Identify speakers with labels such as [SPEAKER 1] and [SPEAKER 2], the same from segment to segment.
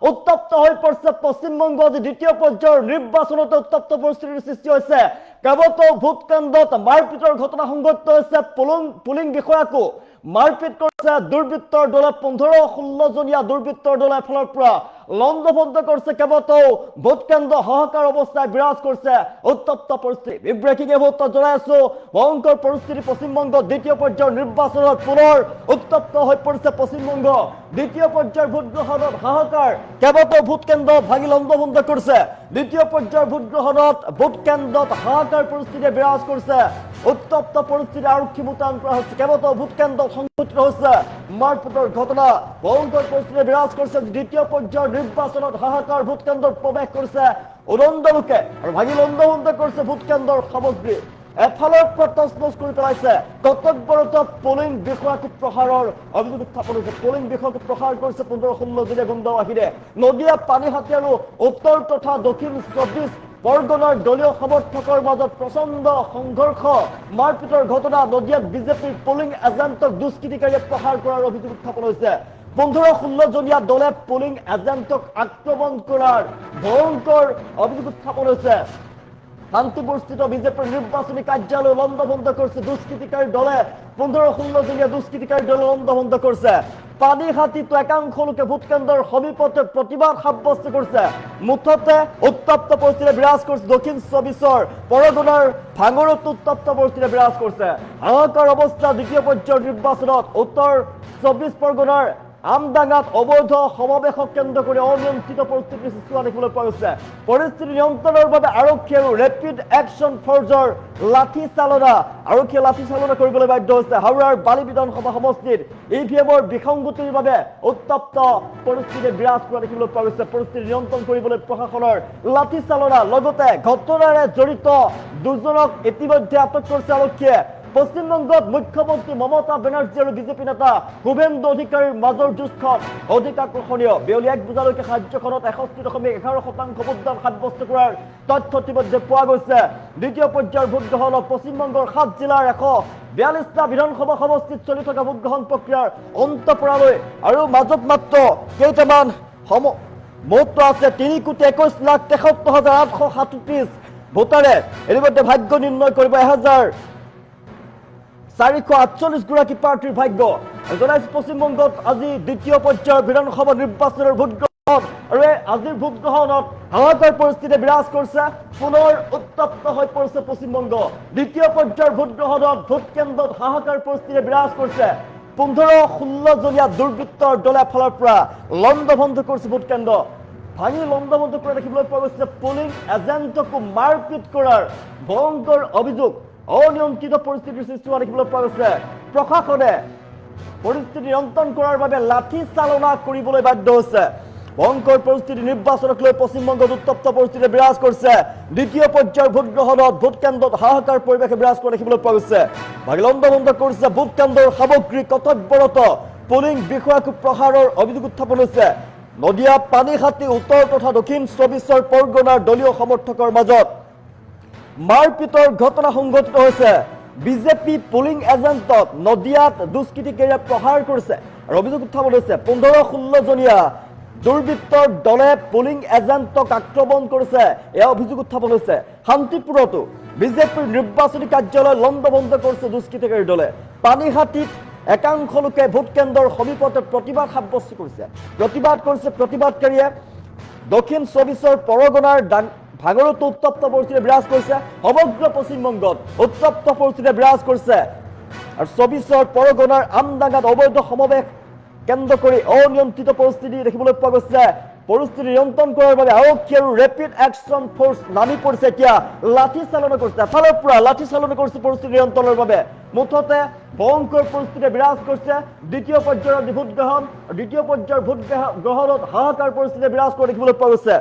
[SPEAKER 1] উত্তপ্ত হৈ পৰিছে পশ্চিমবংগ দ্বিতীয় পৰ্যায়ৰ নিৰ্বাচনত উত্তপ্ত পৰিস্থিতিৰ সৃষ্টি হৈছে কেইবাটাও ভোট কেন্দ্ৰত মাৰপিটৰ ঘটনা সংঘটিত হৈছে পুলিং বিষয়াকো মাৰপিট কৰিছে দুৰ্বৃত্তৰ দলে 15-16 জনীয়া দুৰ্বৃত্তৰ দলে এফালৰ পৰা লণ্ডভণ্ড কৰিছে কেইবাটাও ভোট কেন্দ্ৰ হাহাকাৰ অৱস্থায় বিৰাজ কৰিছে উত্তপ্ত পৰিস্থিতি ব্ৰেকিং মুহূৰ্তত জনাই আছো ভয়ংকৰ পৰিস্থিতি পশ্চিমবংগ দ্বিতীয় পৰ্যায়ৰ নিৰ্বাচনত পুনৰ উত্তপ্ত হৈ পৰিছে পশ্চিমবংগ দ্বিতীয় পৰ্যায়ৰ ভোট গ্ৰহণত হাহাকাৰ কেইবাটাও ভোট কেন্দ্ৰ ভাঙি লণ্ডভণ্ড কৰিছে দ্বিতীয় পৰ্যায়ৰ ভোট গ্ৰহণত ভোট কেন্দ্ৰত হাহাকাৰ পৰিস্থিতিয়ে বিৰাজ কৰিছে উত্তপ্ত পৰিস্থিতি আৰক্ষী মোতায়েন কৰা হৈছে কেইবাটাও ভোট কেন্দ্ৰত সংঘটিত হৈছে মাৰপিটৰ ঘটনা ভয়ংকৰ পৰিস্থিতিয়ে বিৰাজ কৰিছে দ্বিতীয় পৰ্যায়ৰ নিৰ্বাচনত হাহাকাৰ ভোট কেন্দ্ৰত প্ৰৱেশ কৰিছে উদণ্ড লোকে আৰু ভাঙি লণ্ডভণ্ড কৰিছে ভোট কেন্দ্ৰৰ সামগ্ৰী এফালৰ পৰা তছনছ কৰি পেলাইছে কৰ্তব্যৰত পুলিং বিষয়াক প্ৰহাৰৰ অভিযোগ উত্থাপন হৈছে পুলিং বিষয়াক প্ৰহাৰ কৰিছে 15-16 জনীয়া গুণ্ডাবাহিনীয়ে নদিয়া পানীহাটি আৰু উত্তৰ তথা দক্ষিণ 24 পৰগনাৰ দলীয় সমৰ্থকৰ মাজত প্ৰচণ্ড সংঘৰ্ষ মাৰপিটৰ ঘটনা নদিয়াত বিজেপিৰ পুলিং এজেণ্টক দুষ্কৃতিকাৰীয়ে প্ৰহাৰ কৰাৰ অভিযোগ উত্থাপন হৈছে 15-16 জনীয়া দলে পুলিং এজেণ্টক আক্ৰমণ কৰাৰ ভয়ংকৰ অভিযোগ উত্থাপন হৈছে শান্তিপুৰস্থিত বিজেপিৰ নিৰ্বাচনী কাৰ্যালয় লণ্ডভণ্ড কৰিছে দুষ্কৃতিকাৰী দলে 15-16 জনীয়া দুষ্কৃতিকাৰী দলে লণ্ডভণ্ড কৰিছে পানীহাটিত একাংশ লোকে ভোট কেন্দ্ৰৰ সমীপতে প্ৰতিবাদ সাব্যস্ত কৰিছে মুঠতে উত্তপ্ত পৰিস্থিতি বিৰাজ কৰিছে দক্ষিণ 24 পৰগনাৰ ভাঙৰত উত্তপ্ত পৰিস্থিতি বিৰাজ কৰিছে হাহাকাৰ অৱস্থা দ্বিতীয় পৰ্যায়ৰ নিৰ্বাচনত উত্তৰ 24 পৰগনাৰ আমডাঙ্গাত অবৈধ সমাৱেশক কেন্দ্ৰ কৰি অনিয়ন্ত্ৰিত পৰিস্থিতিৰ সৃষ্টি হোৱা দেখিবলৈ পোৱা গৈছে পৰিস্থিতি নিয়ন্ত্ৰণৰ বাবে আৰক্ষী আৰু ৰেপিড একশ্যন ফৰ্চৰ লাঠি চালনা কৰিবলৈ বাধ্য হৈছে হাওৰাৰ বালি বিধানসভা সমষ্টিত ইভিএমৰ বিসংগতিৰ বাবে উত্তপ্ত পৰিস্থিতি বিৰাজ কৰা দেখিবলৈ পোৱা গৈছে পৰিস্থিতি নিয়ন্ত্ৰণ কৰিবলৈ প্ৰশাসনৰ লাঠি চালনা লগতে ঘটনাৰে জড়িত দুজনক ইতিমধ্যে আটক কৰিছে আৰক্ষীয়ে পশ্চিমবংগত মুখ্যমন্ত্ৰী মমতা বেনাৰ্জী আৰু বিজেপি নেতা শুভেন্দু অধিকাৰীৰ মাজৰ যুদ্ধখন অধিক আকৰ্ষণীয় বিয়লি 1 বজালৈকে ৰাজ্যখনত 61.11% ভোটদান সাব্যস্ত কৰাৰ তথ্য ইতিমধ্যে পোৱা গৈছে দ্বিতীয় পৰ্যায়ৰ ভোট গ্ৰহণত পশ্চিমবংগৰ 7 জিলাৰ 142টা বিধানসভা সমষ্টিত চলি থকা ভোট গ্ৰহণ প্ৰক্ৰিয়াৰ অন্ত পৰালৈ আৰু মাজত মাত্ৰ কেইটামান মুহূৰ্ত আছে 3,21,73,837 ভোটাৰে ইতিমধ্যে ভাগ্য নিৰ্ণয় কৰিব 448 গৰাকী প্ৰাৰ্থীৰ ভাগ্য জনাইছে পশ্চিমবংগত আজি দ্বিতীয় পৰ্যায়ৰ বিধানসভা নিৰ্বাচনৰ ভোট গ্ৰহণ আৰু আজিৰ ভোট গ্ৰহণত হাহাকাৰ পৰিস্থিতি বিৰাজ কৰিছে পুনৰ উত্তপ্ত হৈ পৰিছে পশ্চিমবংগ দ্বিতীয় পৰ্যায়ৰ ভোট গ্ৰহণত ভোট কেন্দ্ৰত হাহাকাৰ পৰিস্থিতি বিৰাজ কৰিছে 15-16 জনীয়া দুৰ্বৃত্তৰ দলে ফালৰ পৰা লণ্ডভণ্ড কৰিছে ভোট কেন্দ্ৰ ভাঙি লণ্ডভণ্ড কৰা দেখিবলৈ পোৱা গৈছে পুলিং এজেণ্টকো মাৰপিট কৰাৰ ভয়ংকৰ অভিযোগ অনিয়ন্ত্ৰিত পৰিস্থিতিৰ সৃষ্টি হোৱা দেখিবলৈ পোৱা গৈছে প্ৰশাসনে পৰিস্থিতি নিয়ন্ত্ৰণ কৰাৰ বাবে লাঠি চালনা কৰিবলৈ বাধ্য হৈছে ভয়ংকৰ পৰিস্থিতি নিৰ্বাচনক লৈ পশ্চিমবংগত উত্তপ্ত পৰিস্থিতি বিৰাজ কৰিছে দ্বিতীয় পৰ্যায়ৰ ভোট গ্ৰহণত ভোট কেন্দ্ৰত হাহাকাৰ পৰিৱেশ বিৰাজ কৰা দেখিবলৈ পোৱা গৈছে ভাঙি লণ্ডভণ্ড কৰিছে ভোট কেন্দ্ৰৰ সামগ্ৰী কৰ্তব্যৰত পুলিং বিষয়াক প্ৰহাৰৰ অভিযোগ উত্থাপন হৈছে নদিয়া পানীহাটি উত্তৰ তথা দক্ষিণ 24 পৰগনাৰ দলীয় সমৰ্থকৰ মাজত মাৰপিটৰ ঘটনা সংঘটিত হৈছে বিজেপি পুলিং এজেণ্টক নদিয়াত দুষ্কৃতিকাৰীয়ে প্ৰহাৰ কৰিছে আৰু অভিযোগ উত্থাপন হৈছে 15-16 জনীয়া দুৰ্বৃত্তৰ দলে পুলিং এজেণ্টক আক্ৰমণ কৰিছে এই অভিযোগ উত্থাপন হৈছে শান্তিপুৰতো বিজেপিৰ নিৰ্বাচনী কাৰ্যালয় লণ্ডভণ্ড কৰিছে দুষ্কৃতিকাৰী দলে পানীহাটিত একাংশ লোকে ভোট কেন্দ্ৰৰ সমীপতে প্ৰতিবাদ সাব্যস্ত কৰিছে প্ৰতিবাদকাৰীয়ে দক্ষিণ 24 পৰগনাৰ ভাঙৰত উত্তপ্ত পৰিস্থিতি বিৰাজ কৰিছে সমগ্ৰ পশ্চিমবংগত উত্তপ্ত পৰিস্থিতি বিৰাজ কৰিছে আৰু 24 পৰগনাৰ আমডাঙ্গাত অবৈধ সমাৱেশ কেন্দ্ৰ কৰি অনিয়ন্ত্ৰিত পৰিস্থিতি দেখিবলৈ পোৱা গৈছে পৰিস্থিতি নিয়ন্ত্ৰণ কৰাৰ বাবে আৰক্ষী আৰু ৰেপিড একশ্যন ফৰ্চ নামি পৰিছে এতিয়া লাঠি চালনা কৰিছে এফালৰ পৰা লাঠি চালনা কৰিছে পৰিস্থিতি নিয়ন্ত্ৰণৰ বাবে মুঠতে ভয়ংকৰ পৰিস্থিতি বিৰাজ কৰিছে দ্বিতীয় পৰ্যায়ৰ ভোট গ্ৰহণ দ্বিতীয় পৰ্যায়ৰ ভোট গ্ৰহণত হাহাকাৰ পৰিস্থিতি বিৰাজ কৰা দেখিবলৈ পোৱা গৈছে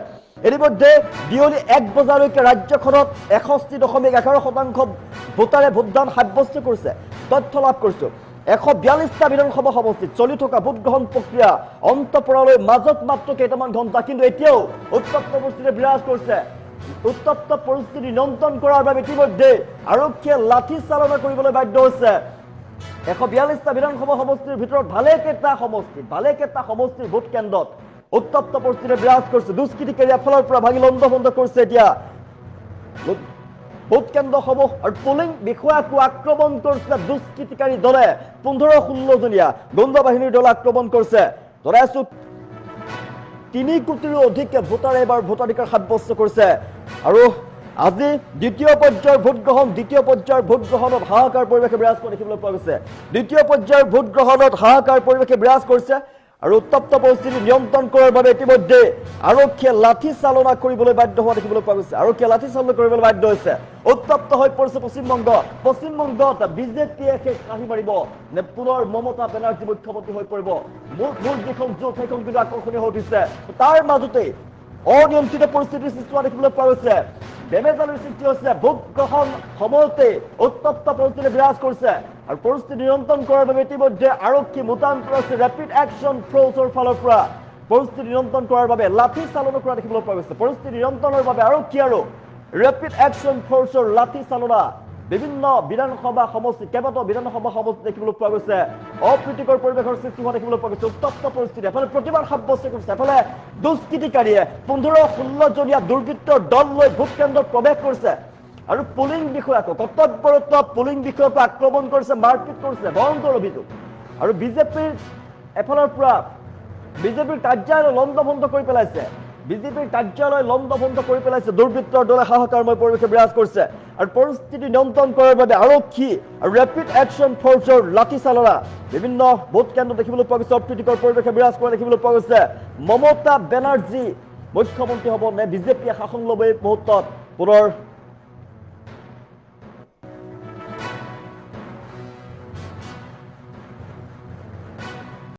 [SPEAKER 1] ইতিমধ্যে বিয়লি 1 বজালৈকে ৰাজ্যখনত 61.11% ভোটাৰে ভোটদান সাব্যস্ত কৰিছে তথ্য লাভ কৰিছো 142টা বিধানসভা সমষ্টিত চলি থকা ভোট গ্ৰহণ প্ৰক্ৰিয়া অন্ত পৰালৈ মাজত মাত্ৰ কেইটামান ঘণ্টা কিন্তু এতিয়াও উত্তপ্ত পৰিস্থিতি বিৰাজ কৰিছে উত্তপ্ত পৰিস্থিতি নিয়ন্ত্ৰণ কৰাৰ বাবে ইতিমধ্যে আৰক্ষীয়ে লাঠি চালনা কৰিবলৈ বাধ্য হৈছে 142টা বিধানসভা সমষ্টিৰ ভিতৰত ভালেকেইটা সমষ্টিৰ ভোট কেন্দ্ৰত উত্তপ্ত পৰিস্থিতি বিৰাজ কৰিছে দুষ্কৃতিকাৰী এফালৰ পৰা ভাঙি লণ্ডভণ্ড কৰিছে এতিয়া ভোট কেন্দ্ৰসমূহ আৰু পুলিং বিষয়াকো আক্ৰমণ কৰিছে দুষ্কৃতিকাৰী দলে 15-16 জনীয়া গুণ্ডা বাহিনীৰ দলে আক্ৰমণ কৰিছে জনাইছো 3 কোটিৰো অধিক ভোটাৰে এবাৰ ভোটাধিকাৰ সাব্যস্ত কৰিছে আৰু আজি দ্বিতীয় পৰ্যায়ৰ ভোট গ্ৰহণত হাহাকাৰ পৰিৱেশে বিৰাজ কৰা দেখিবলৈ পোৱা গৈছে দ্বিতীয় পৰ্যায়ৰ ভোট গ্ৰহণত হাহাকাৰ পৰিৱেশে বিৰাজ কৰিছে আৰু উত্তপ্ত পৰিস্থিতি নিয়ন্ত্ৰণ কৰাৰ বাবে ইতিমধ্যে আৰক্ষীয়ে লাঠি চালনা কৰিবলৈ বাধ্য হোৱা দেখিবলৈ পোৱা গৈছে আৰক্ষীয়ে লাঠি চালনা কৰিবলৈ বাধ্য হৈছে উত্তপ্ত হৈ পৰিছে পশ্চিমবংগত বিজেপিয়ে শেষ হাঁহি মাৰিব নে পুনৰ মমতা বেনাৰ্জী মুখ্যমন্ত্ৰী হৈ পৰিব মূল যিখন যুদ্ধ সেইখন কিন্তু আকৰ্ষণীয় হৈ উঠিছে তাৰ মাজতে অনিয়ন্ত্ৰিত পৰিস্থিতিৰ সৃষ্টি হোৱা দেখিবলৈ পোৱা গৈছে বেমেজালিৰ সৃষ্টি হৈছে ভোট গ্ৰহণ সময়তে উত্তপ্ত পৰিস্থিতি বিৰাজ কৰিছে আৰু পৰিস্থিতি নিয়ন্ত্ৰণ কৰাৰ বাবে ইতিমধ্যে আৰক্ষী মোতায়েন কৰিছে ৰেপিড একশ্যন ফ'ৰ্চৰ ফালৰ পৰা পৰিস্থিতি নিয়ন্ত্ৰণ কৰাৰ বাবে লাঠি চালনা কৰা দেখিবলৈ পোৱা গৈছে পৰিস্থিতি নিয়ন্ত্ৰণৰ বাবে আৰক্ষী আৰু ৰেপিড একশ্যন ফ'ৰ্চৰ লাঠি চালনা বিভিন্ন বিধানসভা সমষ্টি কেইবাটাও বিধানসভা সমষ্টি দেখিবলৈ পোৱা গৈছে অপ্ৰীতিকৰ পৰিৱেশৰ সৃষ্টি হোৱা দেখিবলৈ পোৱা গৈছে উত্তপ্ত পৰিস্থিতি এফালে প্ৰতিবাদ সাব্যস্ত কৰিছে এফালে দুষ্কৃতিকাৰীয়ে 15-16 জনীয়া দুৰ্বৃত্তৰ দল লৈ ভোট কেন্দ্ৰত প্ৰৱেশ কৰিছে আৰু পুলিং বিষয়াকো কৰ্তব্যৰত পুলিং বিষয়াকো আক্ৰমণ কৰিছে মাৰপিট কৰিছে ভয়ংকৰ অভিযোগ আৰু বিজেপিৰ এফালৰ পৰা বিজেপিৰ কাৰ্যালয় লণ্ডভণ্ড কৰি পেলাইছে দুৰ্বৃত্তৰ দলে হাহাকাৰময় পৰিৱেশে বিৰাজ কৰিছে আৰু পৰিস্থিতি নিয়ন্ত্ৰণ কৰাৰ বাবে আৰক্ষী আৰু ৰেপিড একশ্যন ফ'ৰ্চৰ লাঠি চালনা বিভিন্ন ভোট কেন্দ্ৰ দেখিবলৈ পোৱা গৈছে অপ্ৰীতিকৰ পৰিৱেশে বিৰাজ কৰা দেখিবলৈ পোৱা গৈছে মমতা বেনাৰ্জী মুখ্যমন্ত্ৰী হ'ব নে বিজেপিয়ে শাসন ল'ব এই মুহূৰ্তত পুনৰ